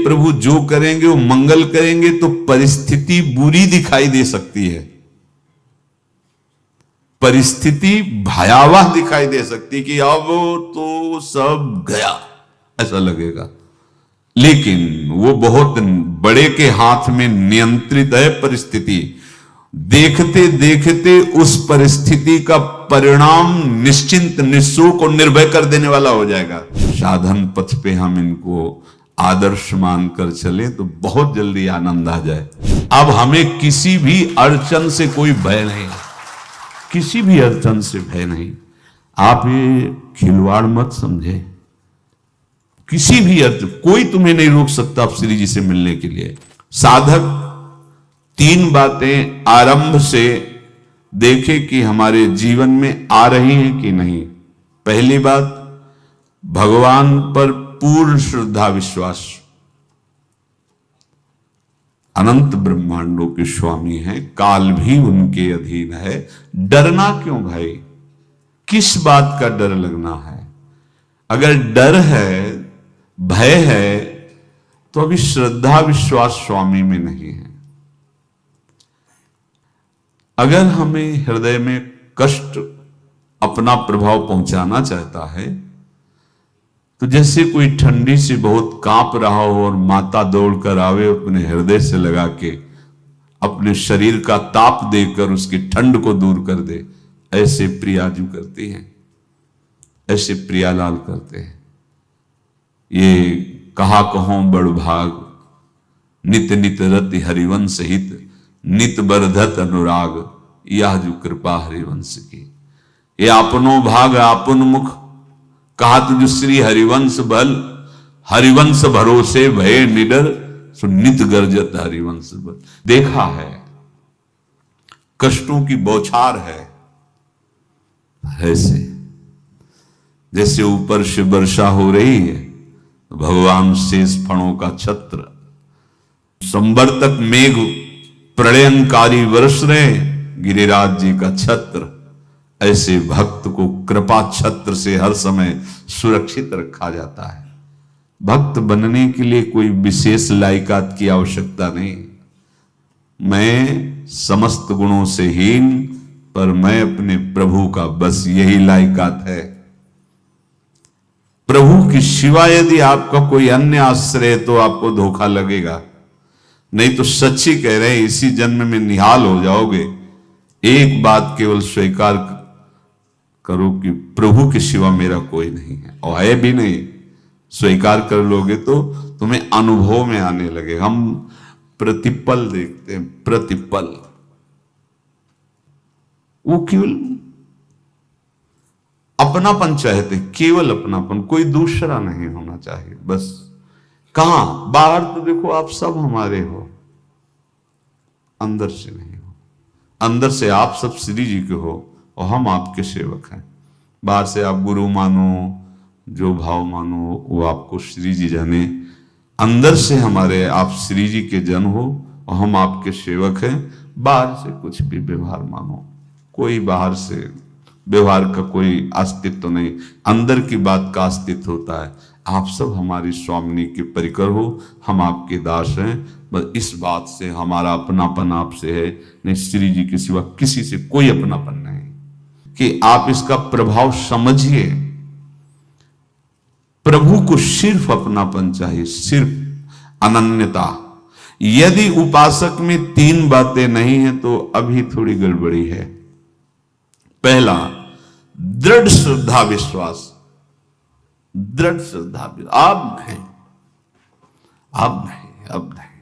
प्रभु जो करेंगे वो मंगल करेंगे, तो परिस्थिति बुरी दिखाई दे सकती है, परिस्थिति भयावह दिखाई दे सकती कि अब तो सब गया ऐसा लगेगा, लेकिन वो बहुत बड़े के हाथ में नियंत्रित है परिस्थिति। देखते देखते उस परिस्थिति का परिणाम निश्चिंत, निःशुल्क और निर्भय कर देने वाला हो जाएगा। साधन पथ पे हम इनको आदर्श मानकर चले तो बहुत जल्दी आनंद आ जाए। अब हमें किसी भी अड़चन से कोई भय नहीं, किसी भी अड़चन से भय नहीं। आप ये खिलवाड़ मत समझे, किसी भी अर्थ कोई तुम्हें नहीं रोक सकता आप श्री जी से मिलने के लिए। साधक तीन बातें आरंभ से देखे कि हमारे जीवन में आ रही हैं कि नहीं। पहली बात, भगवान पर पूर्ण श्रद्धा विश्वास। अनंत ब्रह्मांडों के स्वामी हैं, काल भी उनके अधीन है। डरना क्यों भाई, किस बात का डर लगना है? अगर डर है, भय है, तो अभी श्रद्धा विश्वास स्वामी में नहीं है। अगर हमें हृदय में कष्ट अपना प्रभाव पहुंचाना चाहता है, तो जैसे कोई ठंडी से बहुत कांप रहा हो और माता दौड़कर आवे, अपने हृदय से लगा के अपने शरीर का ताप देकर उसकी ठंड को दूर कर दे, ऐसे प्रियाजू करती हैं, ऐसे प्रियालाल करते हैं। ये कहा कहो बड़ भाग, नित नित रति हरिवंश हित, नित बरधत अनुराग, यह जो कृपा हरिवंश की। ये आपनो भाग आपन मुख, कहा तुझ श्री हरिवंश बल, हरिवंश भरोसे भय निडर, सो नित गर्जत हरिवंश बल। देखा है, कष्टों की बौछार है, ऐसे जैसे ऊपर से वर्षा हो रही है, भगवान शेष फणों का छत्र, संवर्तक मेघ प्रलयंकारी वर्ष रहे, गिरिराज जी का छत्र। ऐसे भक्त को कृपा छत्र से हर समय सुरक्षित रखा जाता है। भक्त बनने के लिए कोई विशेष लायकात की आवश्यकता नहीं। मैं समस्त गुणों से हीन, पर मैं अपने प्रभु का, बस यही लायकात है। प्रभु की सिवा यदि आपका कोई अन्य आश्रय है तो आपको धोखा लगेगा। नहीं तो सच्ची कह रहे हैं, इसी जन्म में निहाल हो जाओगे। एक बात केवल स्वीकार करो कि प्रभु के सिवा मेरा कोई नहीं है, और है भी नहीं। स्वीकार कर लोगे तो तुम्हें अनुभव में आने लगे। हम प्रतिपल देखते हैं, प्रतिपल, वो केवल अपनापन चाहते, केवल अपनापन, कोई दूसरा नहीं होना चाहिए। बस कहां बाहर तो देखो आप सब हमारे हो, अंदर से नहीं हो। अंदर से आप सब श्री जी के हो और हम आपके सेवक हैं। बाहर से आप गुरु मानो, जो भाव मानो, वो आपको श्री जी जाने। अंदर से हमारे आप श्री जी के जन हो और हम आपके सेवक हैं। बाहर से कुछ भी व्यवहार मानो, कोई बाहर से व्यवहार का कोई अस्तित्व नहीं, अंदर की बात का अस्तित्व होता है। आप सब हमारी स्वामिनी के परिकर हो, हम आपके दास हैं। बस इस बात से हमारा अपनापन आपसे है, नहीं श्री जी के सिवा किसी से कोई अपनापन नहीं। कि आप इसका प्रभाव समझिए। प्रभु को सिर्फ अपनापन चाहिए, सिर्फ अनन्यता। यदि उपासक में तीन बातें नहीं है तो अभी थोड़ी गड़बड़ी है। पहला, दृढ़ श्रद्धा विश्वास। दृढ़ श्रद्धा, अब नहीं, अब नहीं, अब नहीं,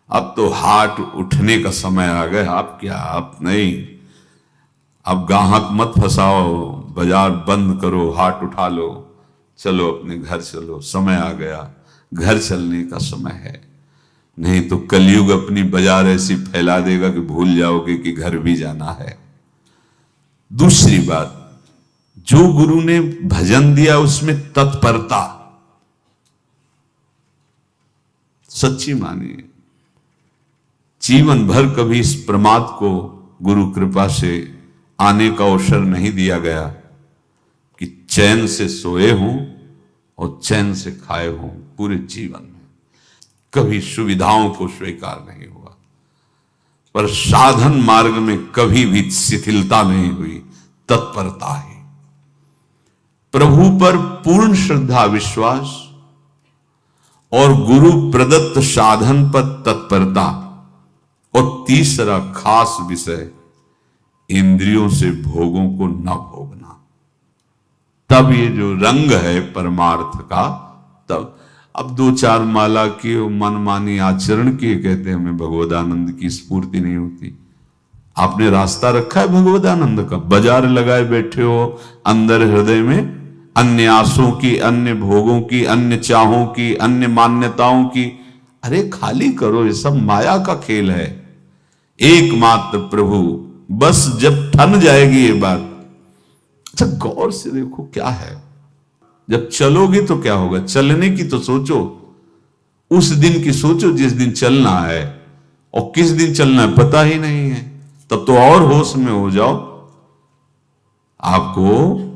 अब तो हाथ उठने का समय आ गया। अब क्या, अब नहीं, अब गाहक मत फंसाओ, बाजार बंद करो, हाथ उठा लो, चलो अपने घर चलो, समय आ गया, घर चलने का समय है। नहीं तो कलयुग अपनी बाजार ऐसी फैला देगा कि भूल जाओगे कि घर भी जाना है। दूसरी बात, जो गुरु ने भजन दिया उसमें तत्परता, सच्ची मानिए। जीवन भर कभी इस प्रमाद को गुरु कृपा से आने का अवसर नहीं दिया गया कि चैन से सोए हों और चैन से खाए हों पूरे जीवन में। कभी सुविधाओं को स्वीकार नहीं हुआ, पर साधन मार्ग में कभी भी शिथिलता नहीं हुई, तत्परता है। प्रभु पर पूर्ण श्रद्धा विश्वास और गुरु प्रदत्त साधन पर तत्परता, और तीसरा खास विषय इंद्रियों से भोगों को न भोगना। तब ये जो रंग है परमार्थ का, तब अब 2-4 माला की मनमानी आचरण की कहते हैं हमें भगवदानंद की स्फूर्ति नहीं होती। आपने रास्ता रखा है भगवदानंद का, बाजार लगाए बैठे हो अंदर हृदय में अन्य आसों की, अन्य भोगों की, अन्य चाहों की, अन्य मान्यताओं की। अरे खाली करो, ये सब माया का खेल है। एकमात्र प्रभु, बस जब ठन जाएगी ये बात। अच्छा गौर से देखो क्या है, जब चलोगे तो क्या होगा, चलने की तो सोचो, उस दिन की सोचो जिस दिन चलना है, और किस दिन चलना है पता ही नहीं है, तब तो और होश में हो जाओ। आपको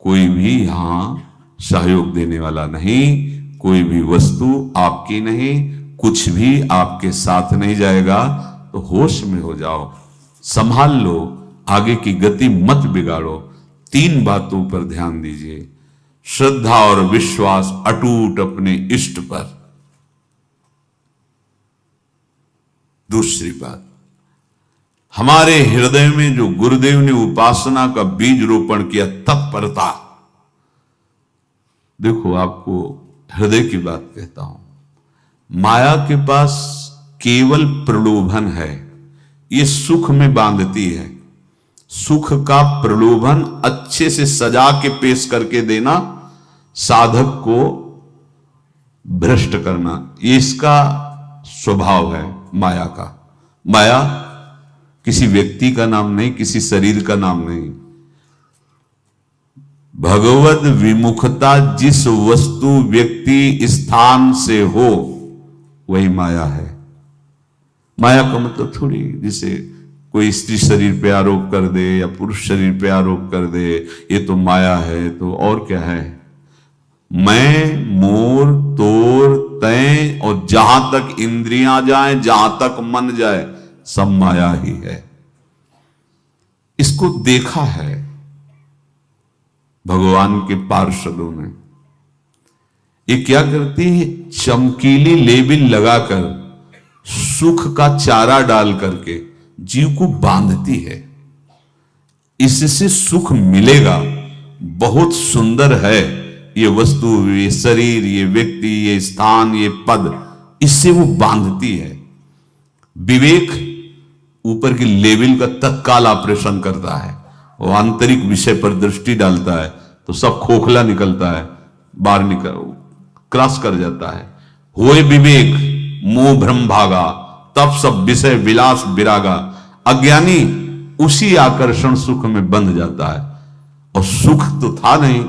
कोई भी यहां सहयोग देने वाला नहीं, कोई भी वस्तु आपकी नहीं, कुछ भी आपके साथ नहीं जाएगा, तो होश में हो जाओ, संभाल लो, आगे की गति मत बिगाड़ो। 3 बातों पर ध्यान दीजिए, श्रद्धा और विश्वास अटूट अपने इष्ट पर। दूसरी बात, हमारे हृदय में जो गुरुदेव ने उपासना का बीज रोपण किया, तत्परता। देखो आपको हृदय की बात कहता हूं, माया के पास केवल प्रलोभन है, ये सुख में बांधती है। सुख का प्रलोभन अच्छे से सजा के पेश करके देना, साधक को भ्रष्ट करना, ये इसका स्वभाव है माया का। माया किसी व्यक्ति का नाम नहीं, किसी शरीर का नाम नहीं। भगवद विमुखता जिस वस्तु व्यक्ति स्थान से हो वही माया है। माया का मतलब थोड़ी जिसे कोई स्त्री शरीर पे आरोप कर दे या पुरुष शरीर पे आरोप कर दे ये तो माया है, तो और क्या है। मैं, मोर, तोर, तय और जहां तक इंद्रियां जाए, जहां तक मन जाए, सब माया ही है। इसको देखा है भगवान के पार्षदों ने। ये क्या करती है, चमकीली लेबिल लगाकर सुख का चारा डाल करके जीव को बांधती है। इससे सुख मिलेगा, बहुत सुंदर है ये वस्तु, ये शरीर, ये व्यक्ति, ये स्थान, ये पद, इससे वो बांधती है। विवेक ऊपर की लेवल का तत्काल ऑपरेशन करता है, वो आंतरिक विषय पर दृष्टि डालता है तो सब खोखला निकलता है, बाहर निकल क्रॉस कर जाता है। होए विवेक मोह भ्रम भागा, तब सब विषय विलास विरागा। अज्ञानी उसी आकर्षण सुख में बंध जाता है, और सुख तो था नहीं,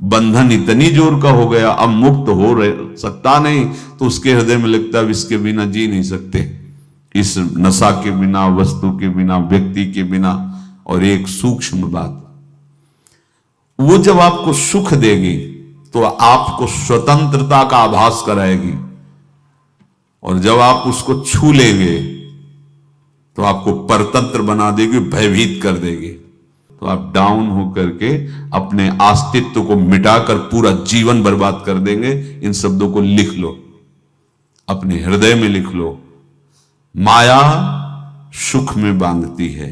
बंधन इतनी जोर का हो गया, अब मुक्त हो सकता नहीं, तो उसके हृदय में लगता है इसके बिना जी नहीं सकते, इस नशा के बिना, वस्तु के बिना, व्यक्ति के बिना। और एक सूक्ष्म बात, वो जब आपको सुख देगी तो आपको स्वतंत्रता का आभास कराएगी, और जब आप उसको छू लेंगे तो आपको परतंत्र बना देगी, भयभीत कर देगी। तो आप डाउन होकर के अपने अस्तित्व को मिटाकर पूरा जीवन बर्बाद कर देंगे। इन शब्दों को लिख लो, अपने हृदय में लिख लो। माया सुख में बांधती है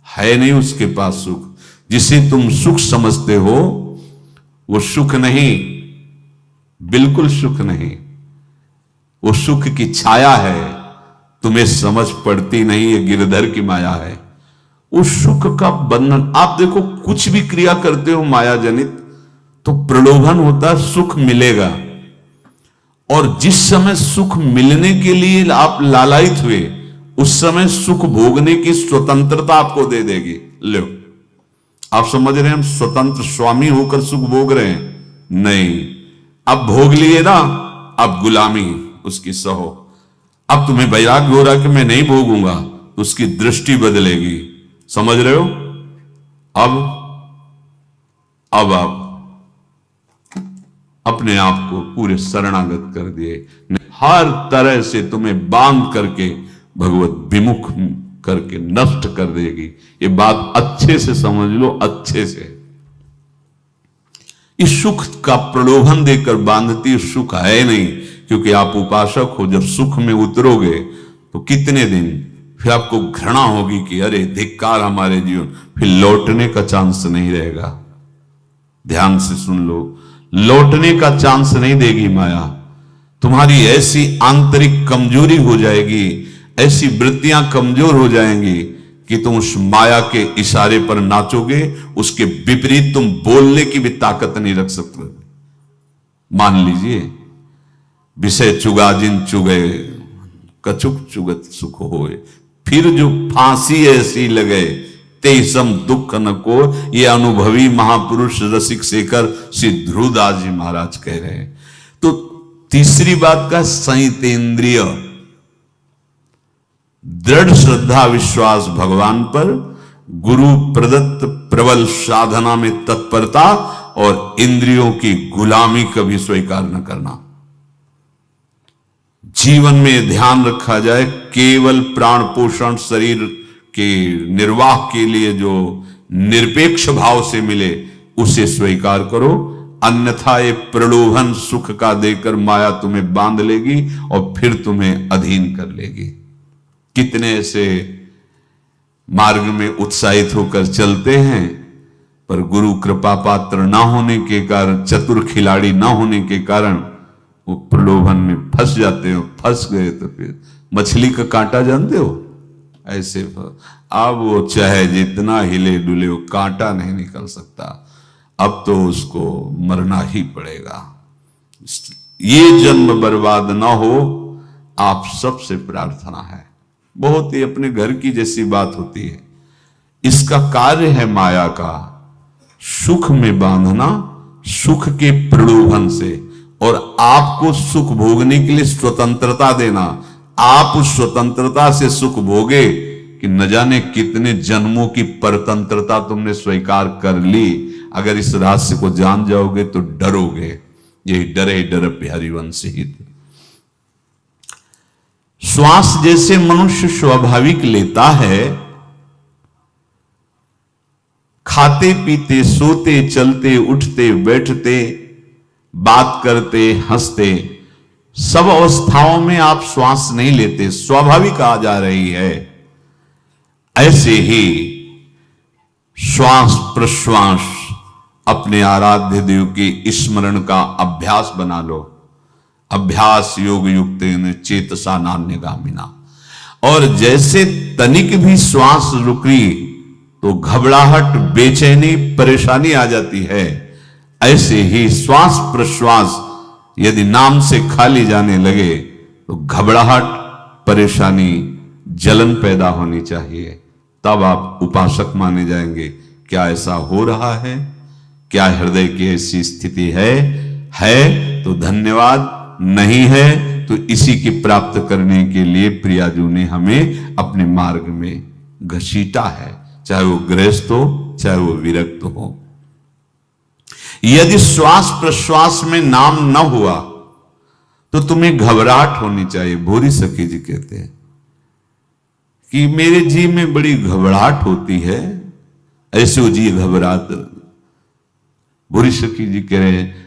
नहीं उसके पास सुख। जिसे तुम सुख समझते हो वो सुख नहीं, बिल्कुल सुख नहीं, वो सुख की छाया है, तुम्हें समझ पड़ती नहीं, ये गिरधर की माया है। उस सुख का बंधन, आप देखो कुछ भी क्रिया करते हो माया जनित तो प्रलोभन होता, सुख मिलेगा, और जिस समय सुख मिलने के लिए आप लालायित हुए उस समय सुख भोगने की स्वतंत्रता आपको दे देगी। लो, आप समझ रहे हैं हम स्वतंत्र स्वामी होकर सुख भोग रहे हैं? नहीं, अब भोग लिए ना, अब गुलामी उसकी सहो। अब तुम्हें वैराग्य हो रहा कि मैं नहीं भोगूंगा, तो उसकी दृष्टि बदलेगी। समझ रहे हो? अब आप अपने आप को पूरे शरणागत कर दिए, हर तरह से तुम्हें बांध करके भगवत विमुख करके नष्ट कर देगी। ये बात अच्छे से समझ लो, अच्छे से। इस सुख का प्रलोभन देकर बांधती सुख है नहीं, क्योंकि आप उपासक हो। जब सुख में उतरोगे तो कितने दिन फिर आपको घृणा होगी कि अरे धिक्कार हमारे जीवन, फिर लौटने का चांस नहीं रहेगा। ध्यान से सुन लो, लौटने का चांस नहीं देगी माया। तुम्हारी ऐसी आंतरिक कमजोरी हो जाएगी, ऐसी वृत्तियां कमजोर हो जाएंगी कि तुम उस माया के इशारे पर नाचोगे, उसके विपरीत तुम बोलने की भी ताकत नहीं रख सकते। मान लीजिए, विषय चुगा जिन चुगे, कछुक चुगत सुख होए, फिर जो फांसी ऐसी लगे ते सम दुख न को। ये अनुभवी महापुरुष रसिक शेखर श्री ध्रुवदास जी महाराज कह रहे हैं। तो तीसरी बात का संयतेंद्रिय, दृढ़ श्रद्धा विश्वास भगवान पर, गुरु प्रदत्त प्रबल साधना में तत्परता, और इंद्रियों की गुलामी कभी स्वीकार न करना। जीवन में ध्यान रखा जाए, केवल प्राण पोषण शरीर के निर्वाह के लिए जो निरपेक्ष भाव से मिले उसे स्वीकार करो, अन्यथा ये प्रलोभन सुख का देकर माया तुम्हें बांध लेगी और फिर तुम्हें अधीन कर लेगी। कितने ऐसे मार्ग में उत्साहित होकर चलते हैं, पर गुरु कृपा पात्र ना होने के कारण, चतुर खिलाड़ी ना होने के कारण वो प्रलोभन में फंस जाते हो। फंस गए तो फिर मछली का कांटा जानते हो, ऐसे अब वो चाहे जितना हिले डुले वो कांटा नहीं निकल सकता, अब तो उसको मरना ही पड़ेगा। ये जन्म बर्बाद ना हो, आप सबसे प्रार्थना है। बहुत ही अपने घर की जैसी बात होती है। इसका कार्य है माया का सुख में बांधना, सुख के प्रलोभन से, और आपको सुख भोगने के लिए स्वतंत्रता देना। आप उस स्वतंत्रता से सुख भोगे कि न जाने कितने जन्मों की परतंत्रता तुमने स्वीकार कर ली। अगर इस रहस्य को जान जाओगे तो डरोगे। यही डरे डर हरिवंश हित। श्वास जैसे मनुष्य स्वाभाविक लेता है, खाते पीते सोते चलते उठते बैठते बात करते हंसते, सब अवस्थाओं में आप श्वास नहीं लेते, स्वाभाविक आ जा रही है। ऐसे ही श्वास प्रश्वास अपने आराध्य देव के स्मरण का अभ्यास बना लो। अभ्यास योग युक्तेन चेतसा नान्यगामिना। और जैसे तनिक भी श्वास रुकी तो घबराहट, बेचैनी, परेशानी आ जाती है, ऐसे ही श्वास प्रश्वास यदि नाम से खाली जाने लगे तो घबराहट, परेशानी, जलन पैदा होनी चाहिए। तब आप उपासक माने जाएंगे। क्या ऐसा हो रहा है? क्या हृदय की ऐसी स्थिति है तो धन्यवाद, नहीं है तो इसी की प्राप्त करने के लिए प्रियाजू ने हमें अपने मार्ग में घसीटा है, चाहे वो गृहस्थ हो चाहे वो विरक्त हो। यदि श्वास प्रश्वास में नाम न हुआ तो तुम्हें घबराहट होनी चाहिए। भूरी सखी जी कहते हैं कि मेरे जी में बड़ी घबराहट होती है, ऐसे जी घबरात। भूरी सखी जी कह रहे हैं,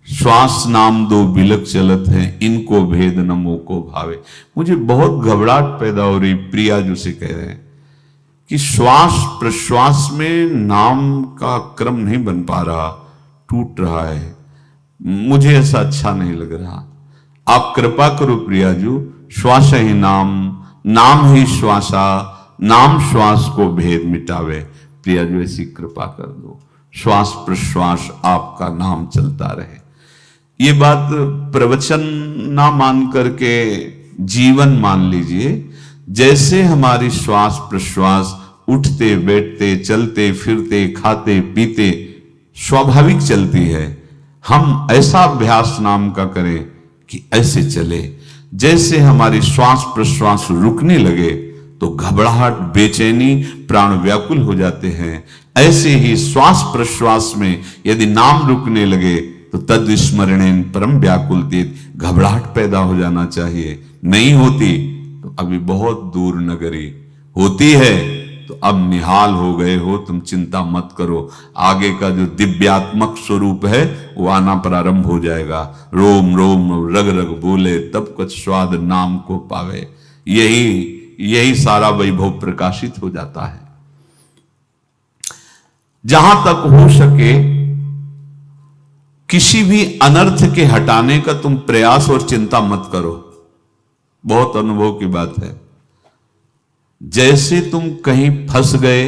श्वास नाम दो बिलक चलत है, इनको भेद न मोको भावे। मुझे बहुत घबराहट पैदा हो रही। प्रिया जो से कह रहे हैं कि श्वास प्रश्वास में नाम का क्रम नहीं बन पा रहा, टूट रहा है, मुझे ऐसा अच्छा नहीं लग रहा। आप कृपा करो प्रियाजू, श्वास ही नाम, नाम ही श्वासा, नाम श्वास को भेद मिटावे। प्रियाजू ऐसी कृपा कर दो, श्वास प्रश्वास आपका नाम चलता रहे। ये बात प्रवचन ना मान करके जीवन मान लीजिए। जैसे हमारी श्वास प्रश्वास उठते बैठते चलते फिरते खाते पीते स्वाभाविक चलती है, हम ऐसा अभ्यास नाम का करें कि ऐसे चले। जैसे हमारी श्वास प्रश्वास रुकने लगे तो घबराहट, बेचैनी, प्राण व्याकुल हो जाते हैं। ऐसे ही श्वास प्रश्वास में यदि नाम रुकने लगे तो तद स्मरणेन परम व्याकुलतीत, घबराहट पैदा हो जाना चाहिए। नहीं होती तो अभी बहुत दूर नगरी, होती है तो अब निहाल हो गए हो, तुम चिंता मत करो। आगे का जो दिव्यात्मक स्वरूप है वो आना प्रारंभ हो जाएगा। रोम रोम रग रग बोले तब कुछ स्वाद नाम को पावे। यही सारा वैभव प्रकाशित हो जाता है। जहां तक हो सके किसी भी अनर्थ के हटाने का तुम प्रयास और चिंता मत करो। बहुत अनुभव की बात है। जैसे तुम कहीं फंस गए,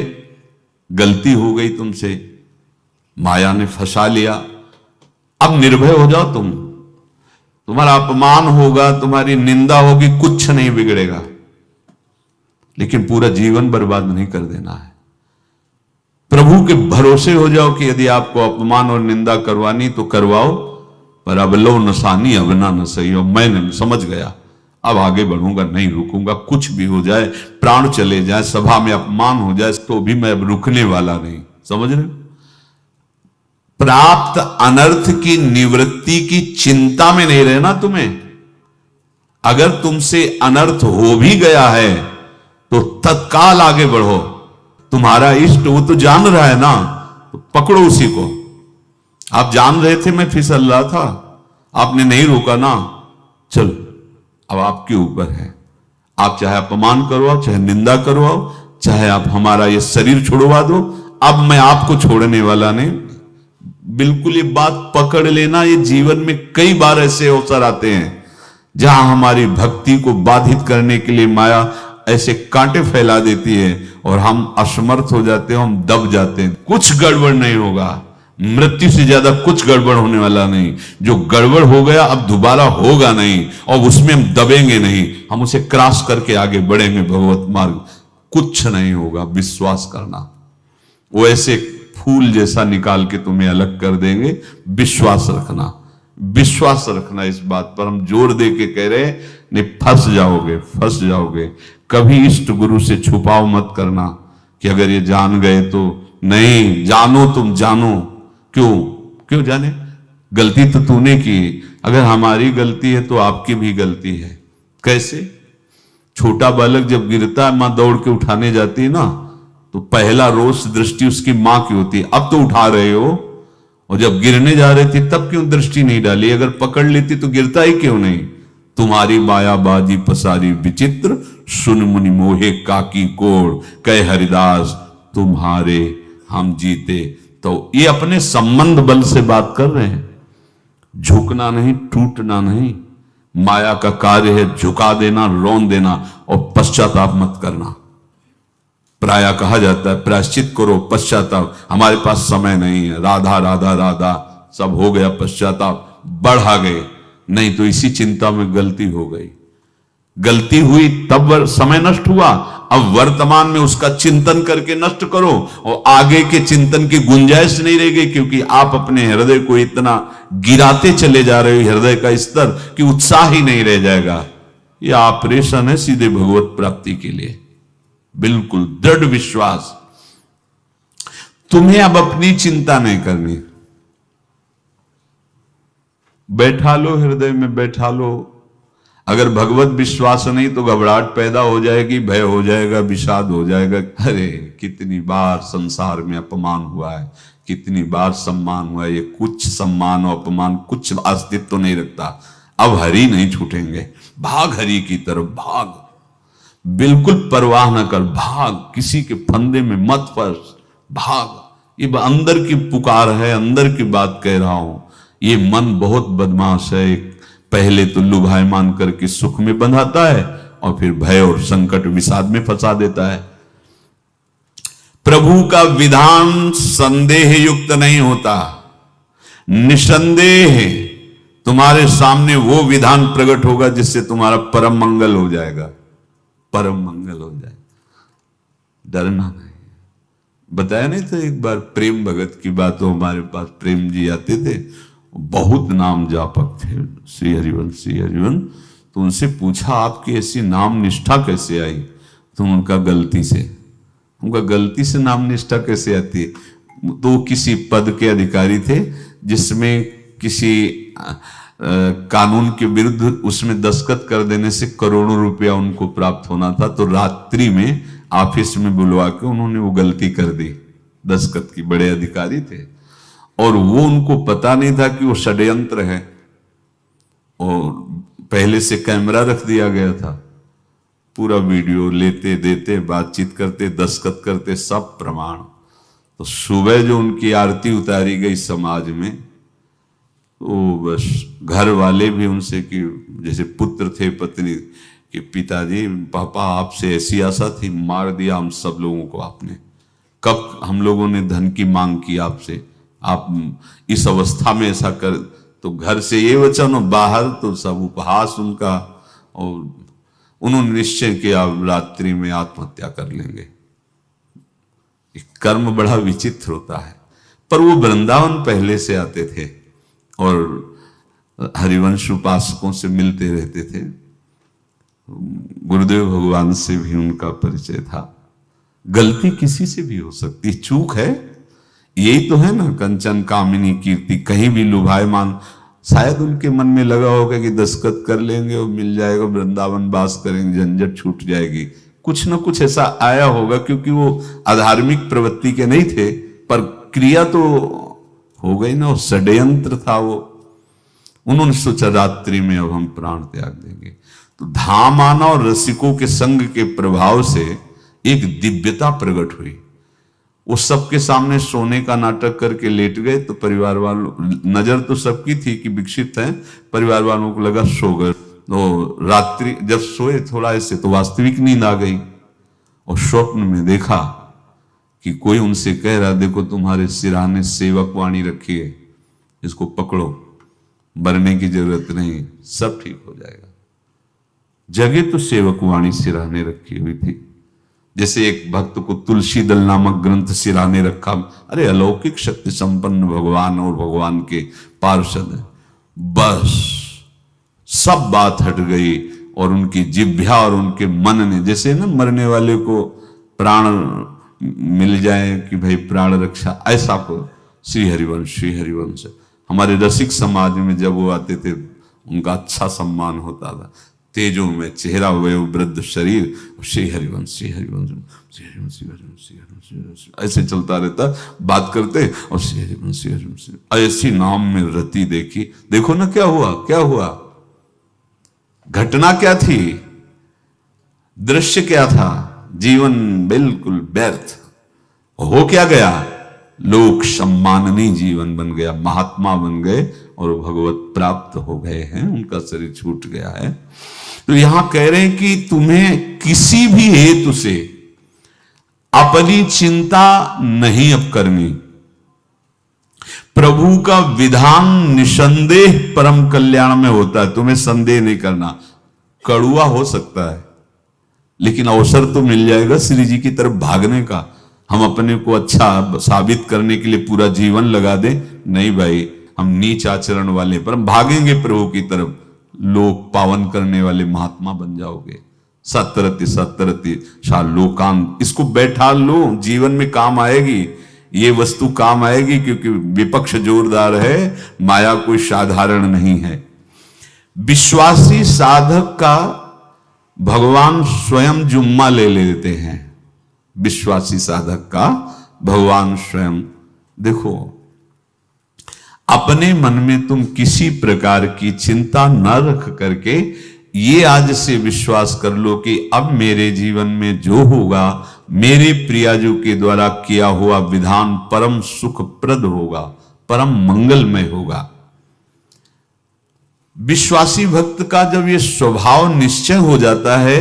गलती हो गई तुमसे, माया ने फंसा लिया, अब निर्भय हो जाओ। तुम्हारा अपमान होगा, तुम्हारी निंदा होगी, कुछ नहीं बिगड़ेगा, लेकिन पूरा जीवन बर्बाद नहीं कर देना है। प्रभु के भरोसे हो जाओ कि यदि आपको अपमान और निंदा करवानी तो करवाओ, पर अब लो नसानी अब ना न सही हो। मैं समझ गया, अब आगे बढ़ूंगा, नहीं रुकूंगा। कुछ भी हो जाए, प्राण चले जाए, सभा में अपमान हो जाए, तो भी मैं अब रुकने वाला नहीं। समझ रहे? प्राप्त अनर्थ की निवृत्ति की चिंता में नहीं रहना तुम्हें। अगर तुमसे अनर्थ हो भी गया है तो तत्काल आगे बढ़ो। तुम्हारा इष्ट वो तो जान रहा है ना, तो पकड़ो उसी को। आप जान रहे थे मैं फिसल रहा था, आपने नहीं रोका ना, चलो अब आपके ऊपर है। आप चाहे अपमान करवाओ, चाहे निंदा करवाओ, चाहे आप हमारा ये शरीर छुड़वा दो, अब मैं आपको छोड़ने वाला नहीं। बिल्कुल ये बात पकड़ लेना। ये जीवन में कई बार ऐसे अवसर आते हैं जहां हमारी भक्ति को बाधित करने के लिए माया ऐसे कांटे फैला देती है और हम असमर्थ हो जाते हैं, हम दब जाते हैं। कुछ गड़बड़ नहीं होगा, मृत्यु से ज्यादा कुछ गड़बड़ होने वाला नहीं। जो गड़बड़ हो गया अब दोबारा होगा नहीं, और उसमें हम दबेंगे नहीं, हम उसे क्रॉस करके आगे बढ़ेंगे भगवत मार्ग। कुछ नहीं होगा, विश्वास करना। वो ऐसे फूल जैसा निकाल के तुम्हें अलग कर देंगे। विश्वास रखना, विश्वास रखना। इस बात पर हम जोर दे के कह रहे हैं, नहीं फंस जाओगे, फंस जाओगे। कभी इष्ट गुरु से छुपाव मत करना कि अगर ये जान गए तो। नहीं, जानो, तुम जानो। क्यों जाने? गलती तो तूने की। अगर हमारी गलती है तो आपकी भी गलती है। कैसे? छोटा बालक जब गिरता है, मां दौड़ के उठाने जाती है ना, तो पहला रोष दृष्टि उसकी मां की होती है। अब तो उठा रहे हो, और जब गिरने जा रहे थे तब क्यों दृष्टि नहीं डाली? अगर पकड़ लेती तो गिरता ही क्यों नहीं? तुम्हारी मायाबाजी पसारी विचित्र, सुन मुनि मोहे काकी कोड़, कह हरिदास तुम्हारे हम जीते। तो ये अपने संबंध बल से बात कर रहे हैं। झुकना नहीं, टूटना नहीं। माया का कार्य है झुका देना, रौन देना, और पश्चाताप मत करना। प्रायः कहा जाता है प्रायश्चित करो, पश्चाताप। हमारे पास समय नहीं है। राधा राधा राधा सब हो गया, पश्चाताप बढ़ा गए। नहीं तो इसी चिंता में गलती हो गई, गलती हुई तब समय नष्ट हुआ। अब वर्तमान में उसका चिंतन करके नष्ट करो, और आगे के चिंतन की गुंजाइश नहीं रह गई, क्योंकि आप अपने हृदय को इतना गिराते चले जा रहे हो, हृदय का स्तर, कि उत्साह ही नहीं रह जाएगा। यह ऑपरेशन है सीधे भगवत प्राप्ति के लिए। बिल्कुल दृढ़ विश्वास। तुम्हें अब अपनी चिंता नहीं करनी। बैठा लो, हृदय में बैठा लो। अगर भगवत विश्वास नहीं तो घबराहट पैदा हो जाएगी, भय हो जाएगा, विषाद हो जाएगा। अरे कितनी बार संसार में अपमान हुआ है, कितनी बार सम्मान हुआ है। ये कुछ सम्मान और अपमान कुछ अस्तित्व तो नहीं रखता। अब हरि नहीं छूटेंगे। भाग हरि की तरफ, भाग। बिल्कुल परवाह न कर, भाग। किसी के फंदे में मत फंस, भाग। ये अंदर की पुकार है, अंदर की बात कह रहा हूं। ये मन बहुत बदमाश है। पहले तो लुभायमान करके सुख में बंधाता है, और फिर भय और संकट विषाद में फंसा देता है। प्रभु का विधान संदेह युक्त नहीं होता। निसंदेह तुम्हारे सामने वो विधान प्रकट होगा जिससे तुम्हारा परम मंगल हो जाएगा, परम मंगल हो जाएगा। डरना नहीं। बताया नहीं था एक बार प्रेम भगत की बात हो, हमारे पास प्रेम जी आते थे, बहुत नाम जापक थे, श्री हरिवंश श्री हरिवंश। तो उनसे पूछा आपकी ऐसी नाम निष्ठा कैसे आई? तो उनका गलती से नाम निष्ठा कैसे आती है? तो किसी पद के अधिकारी थे जिसमें किसी कानून के विरुद्ध उसमें दस्तखत कर देने से करोड़ों रुपया उनको प्राप्त होना था, तो रात्रि में ऑफिस में बुलवा के उन्होंने वो गलती कर दी दस्तखत की। बड़े अधिकारी थे और वो उनको पता नहीं था कि वो षड्यंत्र है, और पहले से कैमरा रख दिया गया था। पूरा वीडियो लेते देते, बातचीत करते, दस्तखत करते, सब प्रमाण। तो सुबह जो उनकी आरती उतारी गई समाज में, तो बस घर वाले भी उनसे कि जैसे पुत्र थे पत्नी कि पिताजी पापा आपसे ऐसी आशा थी, मार दिया हम सब लोगों को आपने। कब हम लोगों ने धन की मांग की आपसे, आप इस अवस्था में ऐसा कर। तो घर से ये वचन और बाहर तो सब उपहास उनका, और उन्होंने निश्चय किया रात्रि में आत्महत्या कर लेंगे। कर्म बड़ा विचित्र होता है। पर वो वृंदावन पहले से आते थे और हरिवंश उपासकों से मिलते रहते थे। गुरुदेव भगवान से भी उनका परिचय था। गलती किसी से भी हो सकती, चूक है, यही तो है ना। कंचन कामिनी कीर्ति, कहीं भी लुभायमान। शायद उनके मन में लगा होगा कि दस्तखत कर लेंगे और मिल जाएगा, वृंदावन वास करेंगे, झंझट छूट जाएगी। कुछ ना कुछ ऐसा आया होगा, क्योंकि वो अधार्मिक प्रवृत्ति के नहीं थे, पर क्रिया तो हो गई ना, षड्यंत्र था वो। उन्होंने सोचा रात्रि में अब हम प्राण त्याग देंगे। तो धाम आना और रसिकों के संग के प्रभाव से एक दिव्यता प्रकट हुई। वो सबके सामने सोने का नाटक करके लेट गए, तो परिवार वालों, नजर तो सबकी थी कि विकसित है, परिवार वालों को लगा सो गए। तो रात्रि जब सोए थोड़ा ऐसे, तो वास्तविक नींद आ गई और स्वप्न में देखा कि कोई उनसे कह रहा, देखो तुम्हारे सिरहाने सेवक वाणी रखी है, इसको पकड़ो, मरने की जरूरत नहीं, सब ठीक हो जाएगा। जगह तो सेवक वाणी सिरहाने रखी हुई थी। जैसे एक भक्त को तुलसी दल नामक ग्रंथ सिराने रखा। अरे अलौकिक शक्ति संपन्न भगवान और भगवान के पार्षद हैं। बस सब बात हट गई और उनकी जिह्वा और उनके मन ने, जैसे ना मरने वाले को प्राण मिल जाए कि भाई प्राण रक्षा, ऐसा को श्री हरिवंश हमारे रसिक समाज में जब वो आते थे उनका अच्छा सम्मान होता था। तेजों में चेहरा, वयो वृद्ध शरीर, श्री हरिवंश ऐसे चलता रहता, बात करते और श्री हरिवंश ऐसी नाम में रति देखी। देखो ना क्या हुआ, घटना क्या थी, दृश्य क्या था, जीवन बिल्कुल व्यर्थ हो क्या गया, लोक सम्माननीय जीवन बन गया, महात्मा बन गए और भगवत प्राप्त हो गए हैं, उनका शरीर छूट गया है। तो यहां कह रहे हैं कि तुम्हें किसी भी हेतु से अपनी चिंता नहीं अब करनी। प्रभु का विधान निसंदेह परम कल्याण में होता है, तुम्हें संदेह नहीं करना। कड़ुआ हो सकता है लेकिन अवसर तो मिल जाएगा श्री जी की तरफ भागने का। हम अपने को अच्छा साबित करने के लिए पूरा जीवन लगा दें, नहीं भाई, हम नीच आचरण वाले पर हम भागेंगे प्रभु की तरफ, लोक पावन करने वाले महात्मा बन जाओगे। सतरति शाह लोकांत, इसको बैठा लो, जीवन में काम आएगी, ये वस्तु काम आएगी, क्योंकि विपक्ष जोरदार है, माया कोई साधारण नहीं है। विश्वासी साधक का भगवान स्वयं जुम्मा ले लेते हैं। विश्वासी साधक का भगवान स्वयं, देखो अपने मन में तुम किसी प्रकार की चिंता न रख करके ये आज से विश्वास कर लो कि अब मेरे जीवन में जो होगा, मेरे प्रियाजू के द्वारा किया हुआ विधान परम सुखप्रद होगा, परम मंगलमय होगा। विश्वासी भक्त का जब ये स्वभाव निश्चय हो जाता है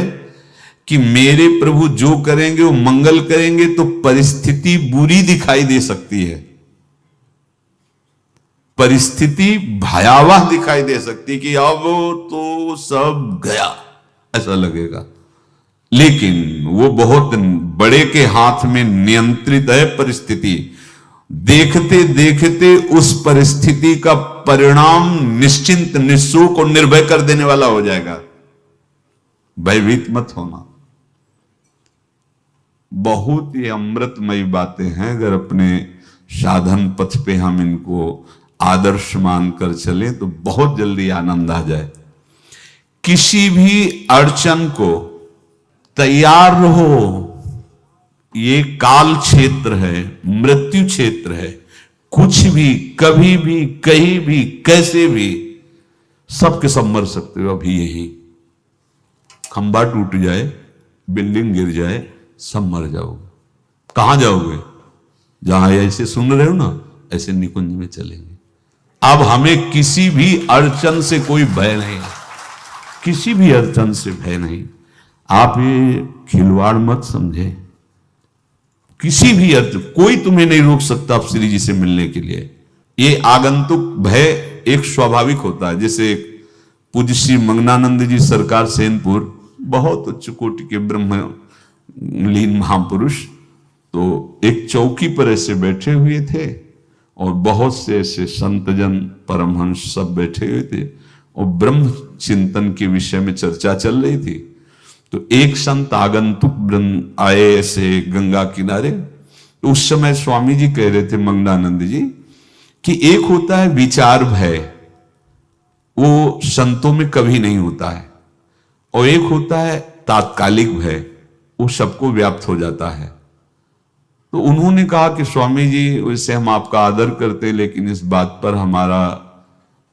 कि मेरे प्रभु जो करेंगे वो मंगल करेंगे, तो परिस्थिति बुरी दिखाई दे सकती है, परिस्थिति भयावह दिखाई दे सकती कि अब तो सब गया ऐसा लगेगा। लेकिन वो बहुत बड़े के हाथ में नियंत्रित है परिस्थिति। देखते देखते उस परिस्थिति का परिणाम निश्चिंत, निःशोक और निर्भय कर देने वाला हो जाएगा। भयभीत मत होना। बहुत ही अमृतमयी बातें हैं, अगर अपने साधन पथ पे हम इनको आदर्श मानकर चले तो बहुत जल्दी आनंद आ जाए। किसी भी अड़चन को तैयार रहो। ये काल क्षेत्र है, मृत्यु क्षेत्र है। कुछ भी, कभी भी, कहीं भी, कैसे भी, सबके सब मर सकते हो। अभी यही खंबा टूट जाए, बिल्डिंग गिर जाए, सब मर जाओगे। कहां जाओगे? जहां ऐसे सुन रहे हो ना, ऐसे निकुंज में चलेंगे। अब हमें किसी भी अड़चन से कोई भय नहीं है, किसी भी अड़चन से भय नहीं। आप ये खिलवाड़ मत समझे। किसी भी अड़चन, कोई तुम्हें नहीं रोक सकता अब श्री जी से मिलने के लिए। ये आगंतुक भय एक स्वाभाविक होता है। जैसे पूज्य श्री मंगनानंद जी सरकार सेनपुर, बहुत उच्च कोटि के ब्रह्मलीन महापुरुष, तो एक चौकी पर ऐसे बैठे हुए थे और बहुत से ऐसे संतजन, परमहंस सब बैठे हुए थे और ब्रह्म चिंतन के विषय में चर्चा चल रही थी। तो एक संत आगंतुक आए ऐसे गंगा किनारे। तो उस समय स्वामी जी कह रहे थे मंगनानंद जी कि एक होता है विचार भय, वो संतों में कभी नहीं होता है, और एक होता है तात्कालिक भय, वो सबको व्याप्त हो जाता है। तो उन्होंने कहा कि स्वामी जी, वैसे हम आपका आदर करते, लेकिन इस बात पर हमारा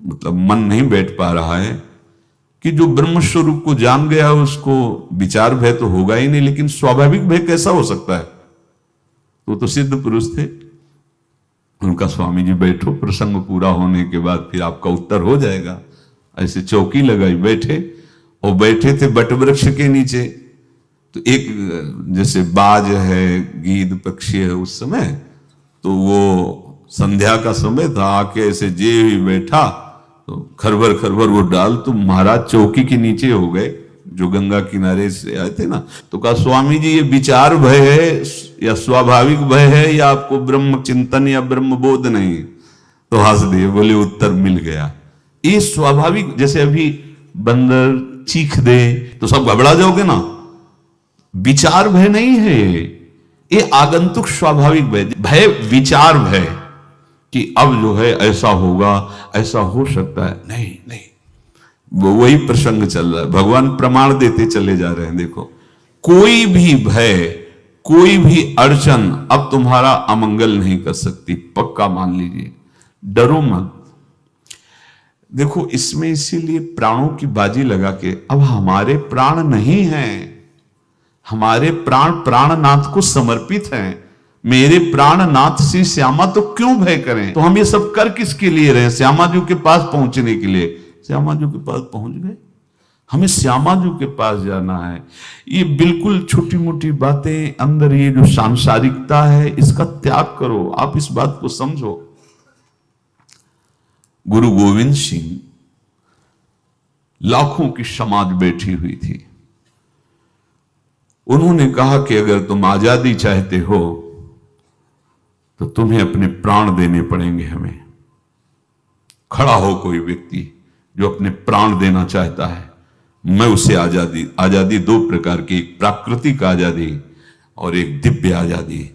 मतलब मन नहीं बैठ पा रहा है कि जो ब्रह्म स्वरूप को जान गया है उसको विचार भय तो होगा ही नहीं, लेकिन स्वाभाविक भय कैसा हो सकता है? तो सिद्ध पुरुष थे। उनका स्वामी जी बैठो, प्रसंग पूरा होने के बाद फिर आपका उत्तर हो जाएगा। ऐसे चौकी लगाई, बैठे, और बैठे थे बटवृक्ष के नीचे। तो एक जैसे बाज है, गीद पक्षी है, उस समय तो वो संध्या का समय था, आके ऐसे जे ही बैठा तो खरबर खरबर वो डाल, तो महाराज चौकी के नीचे हो गए, जो गंगा किनारे से आए थे ना। तो कहा स्वामी जी, ये विचार भय है या स्वाभाविक भय है, या आपको ब्रह्म चिंतन या ब्रह्म बोध नहीं? तो हंस दिए, बोले उत्तर मिल गया। ये स्वाभाविक, जैसे अभी बंदर चीख दे तो सब घबरा जाओगे ना, विचार भय नहीं है ये आगंतुक स्वाभाविक भय। भय विचार भय कि अब जो है ऐसा होगा, ऐसा हो सकता है, नहीं नहीं, वही प्रसंग चल रहा है। भगवान प्रमाण देते चले जा रहे हैं। देखो, कोई भी भय, कोई भी अड़चन अब तुम्हारा अमंगल नहीं कर सकती, पक्का मान लीजिए। डरो मत। देखो, इसमें इसीलिए प्राणों की बाजी लगा के, अब हमारे प्राण नहीं हैं, हमारे प्राण प्राणनाथ को समर्पित हैं। मेरे प्राणनाथ श्री श्यामा तो क्यों भय करें? तो हम ये सब कर किसके लिए रहे? श्यामा जी के पास पहुंचने के लिए। श्यामा जी के पास पहुंच गए, हमें श्यामा जी के पास जाना है। ये बिल्कुल छोटी मोटी बातें, अंदर ये जो सांसारिकता है, इसका त्याग करो। आप इस बात को समझो। गुरु गोविंद सिंह, लाखों की समाज बैठी हुई थी। उन्होंने कहा कि अगर तुम आजादी चाहते हो तो तुम्हें अपने प्राण देने पड़ेंगे। हमें खड़ा हो कोई व्यक्ति जो अपने प्राण देना चाहता है, मैं उसे आजादी। आजादी दो प्रकार की, एक प्राकृतिक आजादी और एक दिव्य आजादी,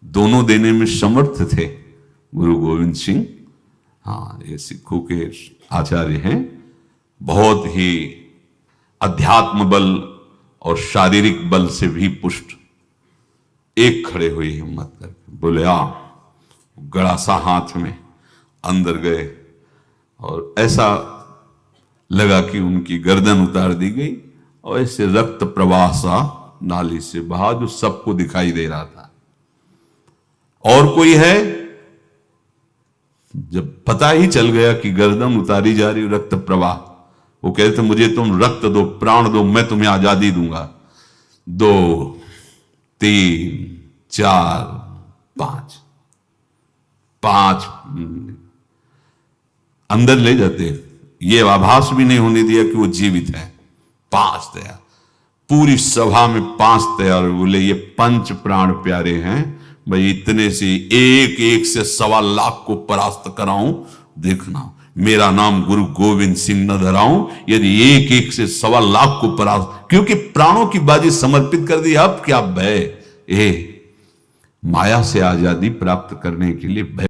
दोनों देने में समर्थ थे गुरु गोविंद सिंह। हाँ, ये सिखों के आचार्य हैं, बहुत ही अध्यात्म बल और शारीरिक बल से भी पुष्ट। एक खड़े हुए हिम्मत करके, बोले आ। गड़ासा हाथ में अंदर गए और ऐसा लगा कि उनकी गर्दन उतार दी गई और ऐसे रक्त प्रवाह सा नाली से बहा, जो सबको दिखाई दे रहा था। और कोई है? जब पता ही चल गया कि गर्दन उतारी जा रही, रक्त प्रवाह, वो कहते मुझे तुम रक्त दो, प्राण दो, मैं तुम्हें आजादी दूंगा। 2 3 4 5 अंदर ले जाते, ये आभास भी नहीं होने दिया कि वो जीवित है। 5 तैयार, पूरी सभा में 5 तैयार। बोले ये पंच प्राण प्यारे हैं भाई, इतने से एक एक से 1.25 लाख को परास्त कराऊं, देखना मेरा नाम गुरु गोविंद सिंह न धराऊं, यदि एक एक से 1.25 लाख को परास्त, क्योंकि प्राणों की बाजी समर्पित कर दी। अब क्या भय? माया से आजादी प्राप्त करने के लिए भय